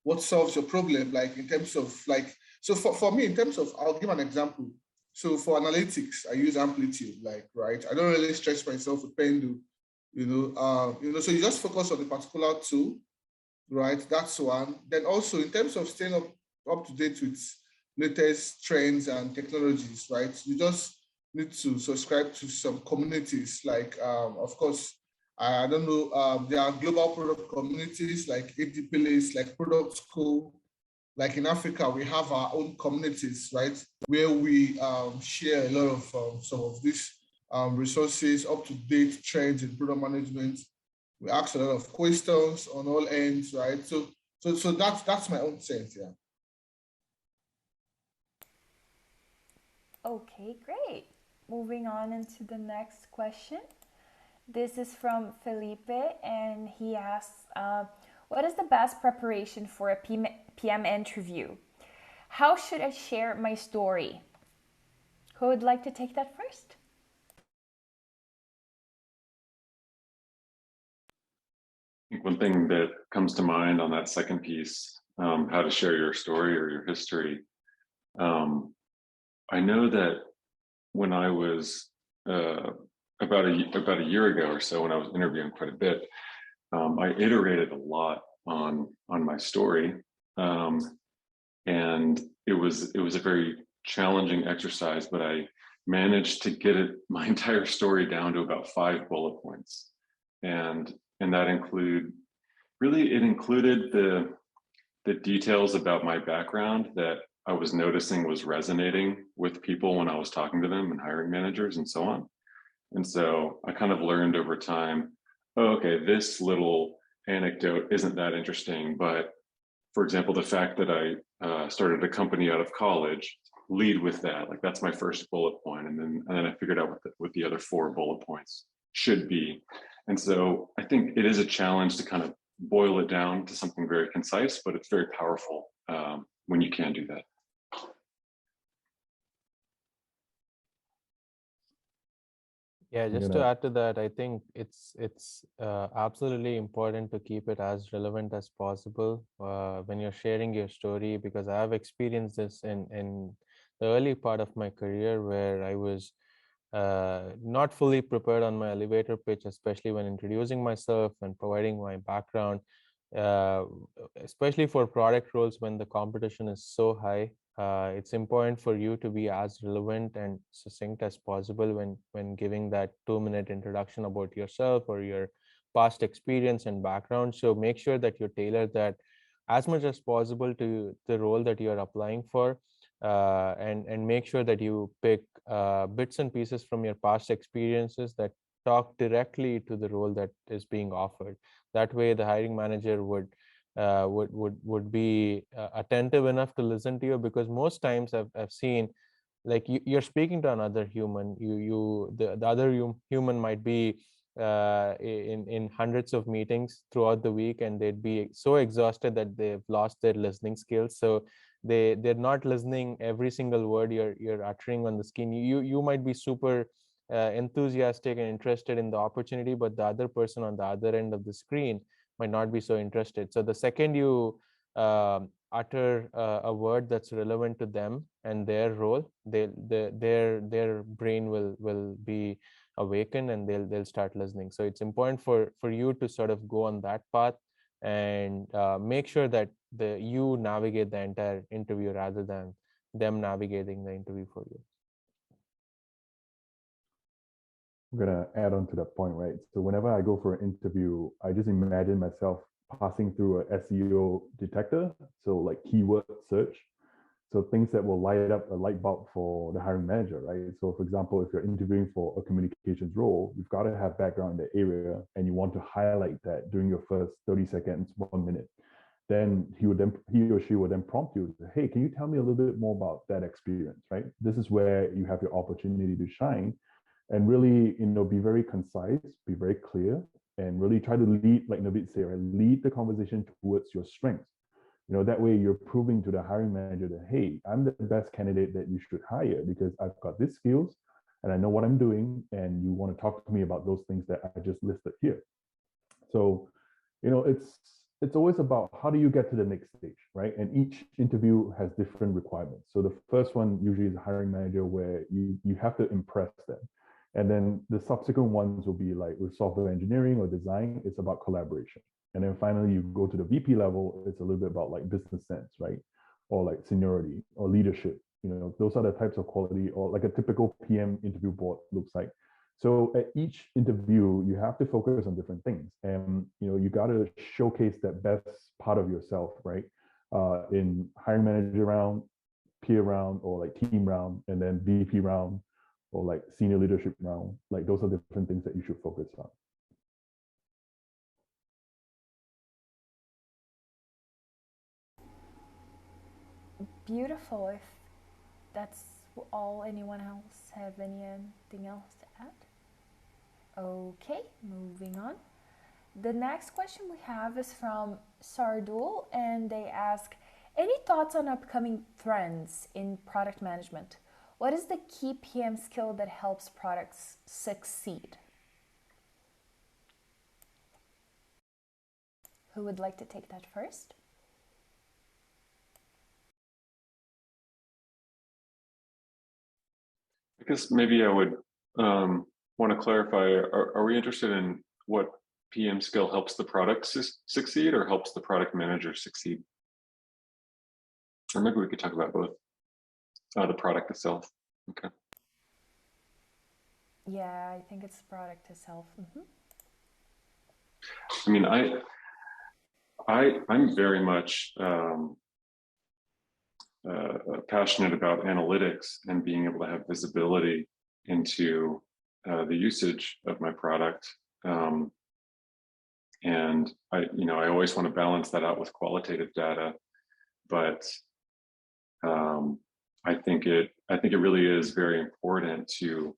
what solves your problem, like in terms of like. So for me, in terms of, I'll give an example. So for analytics, I use Amplitude, like, right? I don't really stress myself with Pendo, so you just focus on the particular tool, right? That's one. Then also in terms of staying up to date with latest trends and technologies, right? You just need to subscribe to some communities, like, of course, I don't know, there are global product communities like ADPLAs, like Product School. Like in Africa, we have our own communities, right? Where we share a lot of some of these resources, up-to-date trends in product management. We ask a lot of questions on all ends, right? So that's my own sense, yeah. Okay, great. Moving on into the next question. This is from Felipe, and he asks, what is the best preparation for a PM interview? How should I share my story? Who would like to take that first? I think one thing that comes to mind on that second piece, how to share your story or your history. I know that when I was about a year ago or so, when I was interviewing quite a bit, I iterated a lot on my story, and it was a very challenging exercise, but I managed to get my entire story down to about 5 bullet points, and that included the details about my background that I was noticing was resonating with people when I was talking to them and hiring managers and so on. And so I kind of learned over time, oh, okay, this little anecdote isn't that interesting, but for example, the fact that I started a company out of college, lead with that. Like, that's my first bullet point. And then I figured out what the other 4 bullet points should be. And so I think it is a challenge to kind of boil it down to something very concise, but it's very powerful when you can do that. Yeah, just to add to that, I think it's absolutely important to keep it as relevant as possible when you're sharing your story, because I have experienced this in the early part of my career, where I was not fully prepared on my elevator pitch, especially when introducing myself and providing my background, especially for product roles when the competition is so high. It's important for you to be as relevant and succinct as possible when giving that 2-minute introduction about yourself or your past experience and background. So make sure that you tailor that as much as possible to the role that you're applying for, and make sure that you pick bits and pieces from your past experiences that talk directly to the role that is being offered. That way the hiring manager would be attentive enough to listen to you, because most times I've seen, like, you're speaking to another human, the other human might be in hundreds of meetings throughout the week, and they'd be so exhausted that they've lost their listening skills. So they're not listening every single word you're uttering on the screen. You might be super enthusiastic and interested in the opportunity, but the other person on the other end of the screen might not be so interested. So the second you utter a word that's relevant to them and their role, their brain will be awaken and they'll start listening. So it's important for you to sort of go on that path and make sure that you navigate the entire interview rather than them navigating the interview for you. I'm gonna add on to that point, right? So whenever I go for an interview, I just imagine myself passing through a SEO detector, so like keyword search, so things that will light up a light bulb for the hiring manager, right? So for example, if you're interviewing for a communications role, you've got to have background in the area and you want to highlight that during your first 30 seconds, 1 minute. Then he or she will then prompt you, hey, can you tell me a little bit more about that experience, right? This is where you have your opportunity to shine and really, be very concise, be very clear, and really try to lead, like Navneeth said, right? Lead the conversation towards your strengths. That way you're proving to the hiring manager that, hey, I'm the best candidate that you should hire because I've got these skills and I know what I'm doing, and you want to talk to me about those things that I just listed here. So, it's always about how do you get to the next stage, right? And each interview has different requirements. So the first one usually is a hiring manager where you have to impress them. And then the subsequent ones will be like with software engineering or design, it's about collaboration. And then finally, you go to the VP level, it's a little bit about like business sense, right? Or like seniority or leadership. Those are the types of quality, or like a typical PM interview board looks like. So at each interview, you have to focus on different things. And, you got to showcase that best part of yourself, right? In hiring manager round, peer round, or like team round, and then VP round, or like senior leadership round. Like those are different things that you should focus on. Beautiful. If that's all, anyone else have anything else to add? Okay, moving on. The next question we have is from Sardul, and they ask, any thoughts on upcoming trends in product management? What is the key PM skill that helps products succeed? Who would like to take that first? I guess maybe I would want to clarify, are we interested in what PM skill helps the product succeed or helps the product manager succeed? Or maybe we could talk about both, the product itself. Okay. Yeah, I think it's the product itself. Mm-hmm. I mean, I'm very much passionate about analytics and being able to have visibility into the usage of my product. And I always want to balance that out with qualitative data, but I think it really is very important to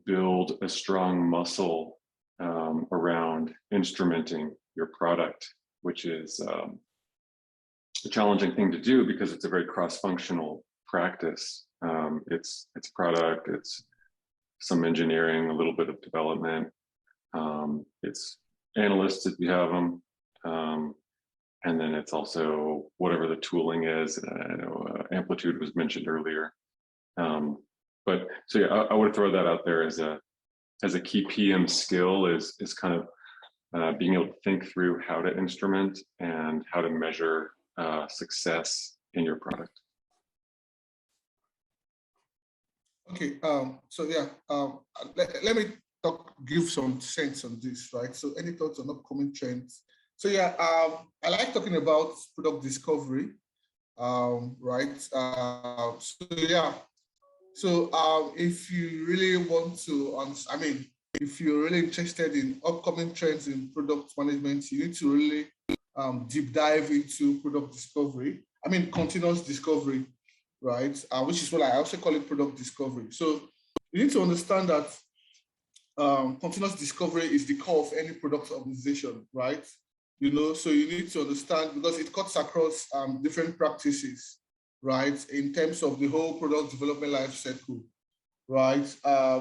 build a strong muscle around instrumenting your product, which is a challenging thing to do because it's a very cross-functional practice. It's product, it's some engineering, a little bit of development. It's analysts if you have them. And then it's also whatever the tooling is. I know Amplitude was mentioned earlier. But so yeah, I would throw that out there as a key PM skill is kind of being able to think through how to instrument and how to measure success in your product. Okay, so yeah, let me give some sense on this, right? So any thoughts on upcoming trends? So yeah, I like talking about product discovery, right? So yeah, so if you really want to, if you're really interested in upcoming trends in product management, you need to really deep dive into product discovery. Continuous discovery, right? Which is what I also call it, product discovery. So you need to understand that continuous discovery is the core of any product organization, right? So you need to understand, because it cuts across different practices, right? In terms of the whole product development life cycle, right?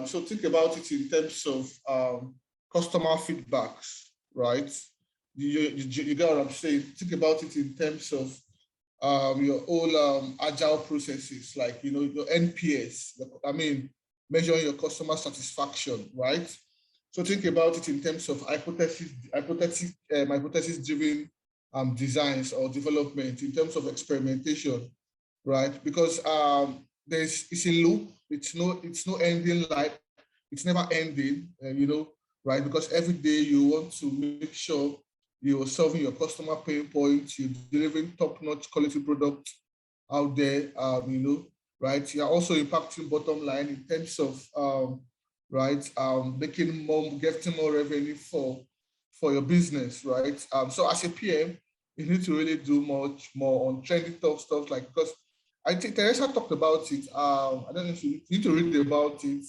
So think about it in terms of customer feedbacks, right? You get what I'm saying? Think about it in terms of your whole agile processes, like, your NPS, measuring your customer satisfaction, right? So think about it in terms of hypothesis-driven designs or development, in terms of experimentation, right? Because it's a loop. It's no ending, like it's never ending, you know, right? Because every day you want to make sure you're solving your customer pain points, you're delivering top-notch quality product out there, you know, right? You're also impacting bottom line in terms of right, getting more revenue for your business, right? So as a PM, you need to really do much more on trendy stuff, like, because I think Teresa talked about it. I don't know if you need to read about it.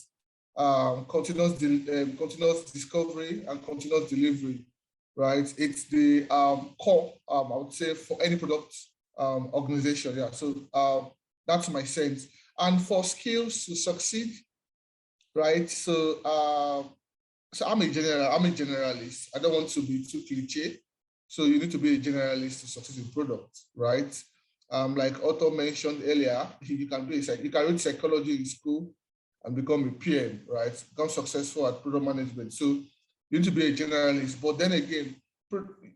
Continuous discovery and continuous delivery, right? It's the core, I would say, for any product organization. Yeah, so that's my sense. And for skills to succeed, right? So so I'm a generalist. I don't want to be too cliche. So you need to be a generalist to succeed in product, right? Like Otto mentioned earlier, you can read psychology in school and become a PM, right? Become successful at product management. So you need to be a generalist. But then again,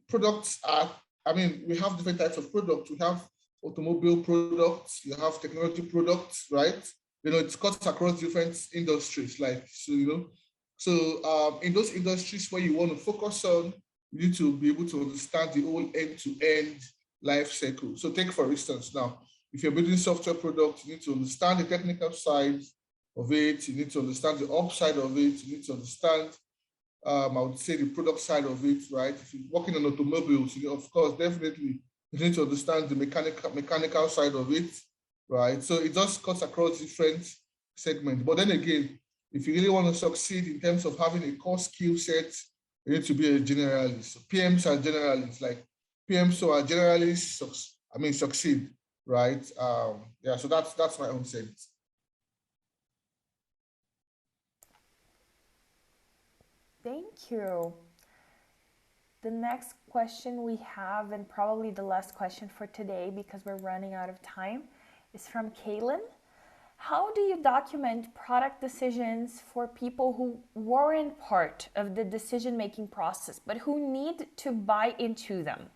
products are, I mean, we have different types of products. We have automobile products, you have technology products, right? You know, it cuts across different industries, like, so, you know, so in those industries where you want to focus on, you need to be able to understand the whole end-to-end life cycle. So take, for instance, now, if you're building software products, you need to understand the technical side of it, you need to understand the upside of it, you need to understand, I would say, the product side of it, right? If you're working on automobiles, you know, of course, definitely, you need to understand the mechanical side of it, right? So it just cuts across different segments. But then again, if you really want to succeed in terms of having a core skill set, you need to be a generalist. So PMs are generalists, like PMs who are generalists, succeed, right? Yeah, so that's my own sense. Thank you. The next question we have, and probably the last question for today because we're running out of time, is from Kaylin. How do you document product decisions for people who weren't part of the decision-making process, but who need to buy into them?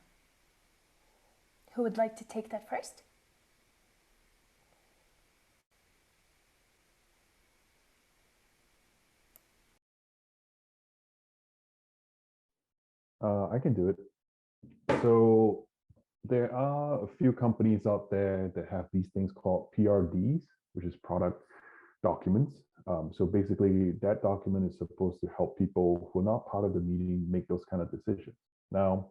Who would like to take that first? I can do it. So there are a few companies out there that have these things called PRDs, which is product documents. So basically that document is supposed to help people who are not part of the meeting make those kind of decisions. Now,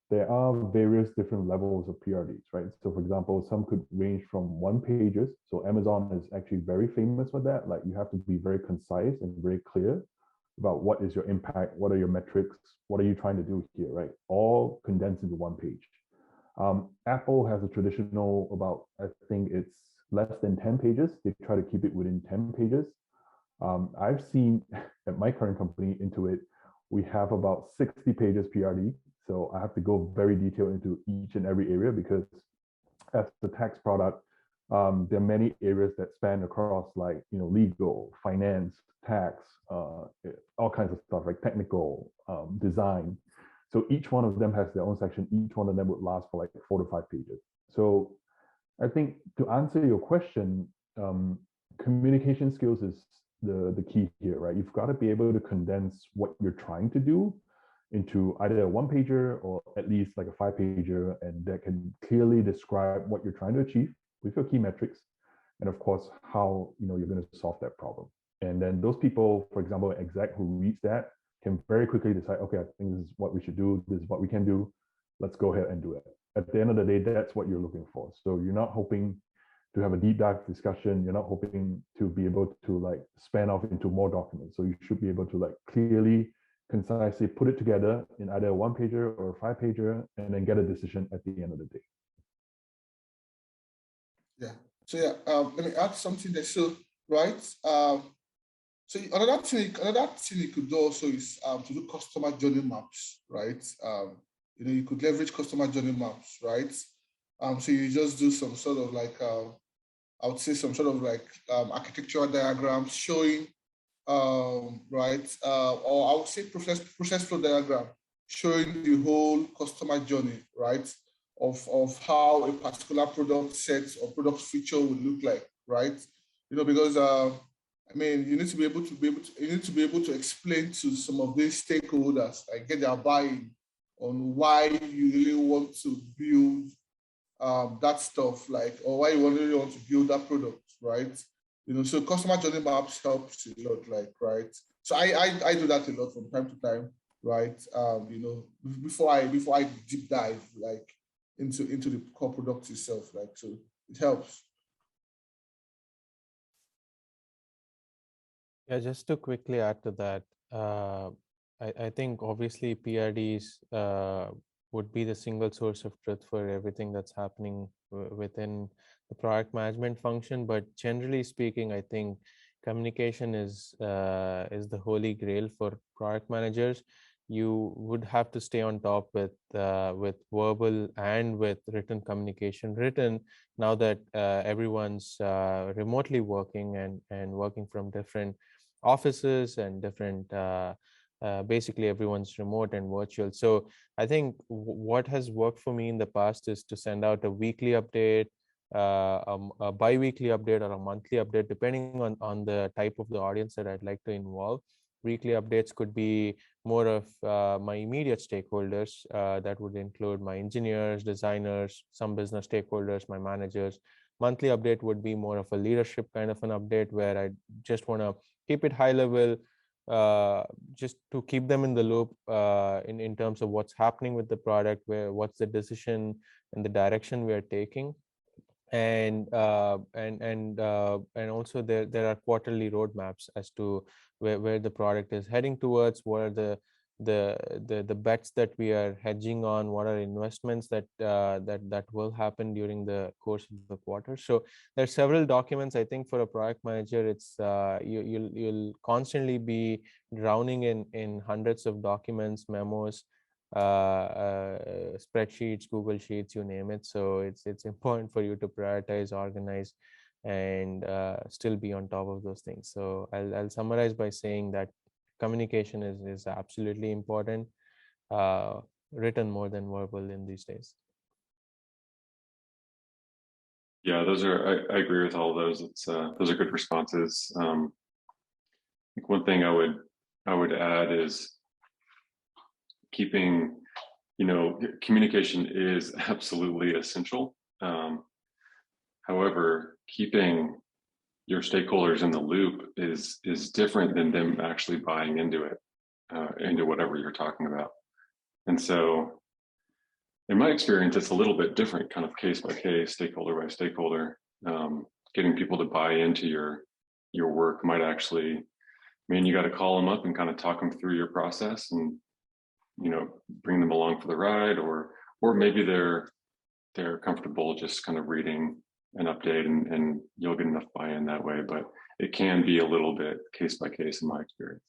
there are various different levels of PRDs, right? So for example, some could range from 1 pages. So Amazon is actually very famous for that. Like, you have to be very concise and very clear about what is your impact, what are your metrics, what are you trying to do here, right? All condensed into 1 page. Apple has a traditional about, I think it's less than 10 pages. They try to keep it within 10 pages. I've seen at my current company, Intuit, we have about 60 pages PRD. So I have to go very detailed into each and every area, because as the tax product, there are many areas that span across, like, you know, legal, finance, tax, all kinds of stuff, like technical, design. So each one of them has their own section. Each one of them would last for like 4 to 5 pages. So I think to answer your question, communication skills is the key here, right? You've got to be able to condense what you're trying to do into either a 1-pager or at least like a 5-pager, and that can clearly describe what you're trying to achieve with your key metrics, and of course how, you know, you're going to solve that problem. And then those people, for example, an exec who reads that can very quickly decide, okay, I think this is what we should do, this is what we can do, let's go ahead and do it. At the end of the day, that's what you're looking for. So you're not hoping to have a deep dive discussion, you're not hoping to be able to like span off into more documents. So you should be able to like clearly, concisely put it together in either a 1-pager or a 5-pager, and then get a decision at the end of the day. Yeah. So yeah, let me add something there. So right. So another thing you could do also is to do customer journey maps, right? You know, you could leverage customer journey maps, right? So you just do some sort of like I would say some sort of like architectural diagrams showing, right, or I would say process flow diagram showing the whole customer journey, right, of how a particular product set or product feature would look like, right? You know, because I mean, you need to be able to explain to some of these stakeholders, like get their buy-in on why you really want to build that stuff, like, or why you really want to build that product, right? You know, so customer journey maps helps a lot, like, right? So I do that a lot from time to time, right? You know, before I deep dive like into the core product itself, like, so it helps. Yeah, just to quickly add to that, I think obviously PRDs would be the single source of truth for everything that's happening within the product management function. But generally speaking, I think communication is the holy grail for product managers. You would have to stay on top with verbal and with written communication. Written, now that everyone's remotely working and working from different offices and different basically everyone's remote and virtual. So I think what has worked for me in the past is to send out a weekly update, a bi-weekly update, or a monthly update, depending on the type of the audience that I'd like to involve. Weekly updates could be more of my immediate stakeholders. That would include my engineers, designers, some business stakeholders, my managers. Monthly update would be more of a leadership kind of an update, where I just want to keep it high level, just to keep them in the loop in terms of what's happening with the product, what's the decision and the direction we are taking. And also there are quarterly roadmaps as to where the product is heading towards, what are the bets that we are hedging on, what are investments that will happen during the course of the quarter. So there are several documents. I think for a product manager, it's you'll constantly be drowning in hundreds of documents, memos, spreadsheets, Google Sheets, you name it. So it's important for you to prioritize, organize, and still be on top of those things. So I'll summarize by saying that communication is absolutely important, written more than verbal in these days. Yeah, I agree with all of those. Those are good responses. I think one thing I would add is keeping, communication is absolutely essential. However, keeping your stakeholders in the loop is different than them actually buying into it, into whatever you're talking about. And so in my experience, it's a little bit different, kind of case by case, stakeholder by stakeholder. Getting people to buy into your work might actually mean you got to call them up and kind of talk them through your process and, bring them along for the ride, or maybe they're comfortable just kind of reading an update and you'll get enough buy-in that way. But it can be a little bit case by case in my experience.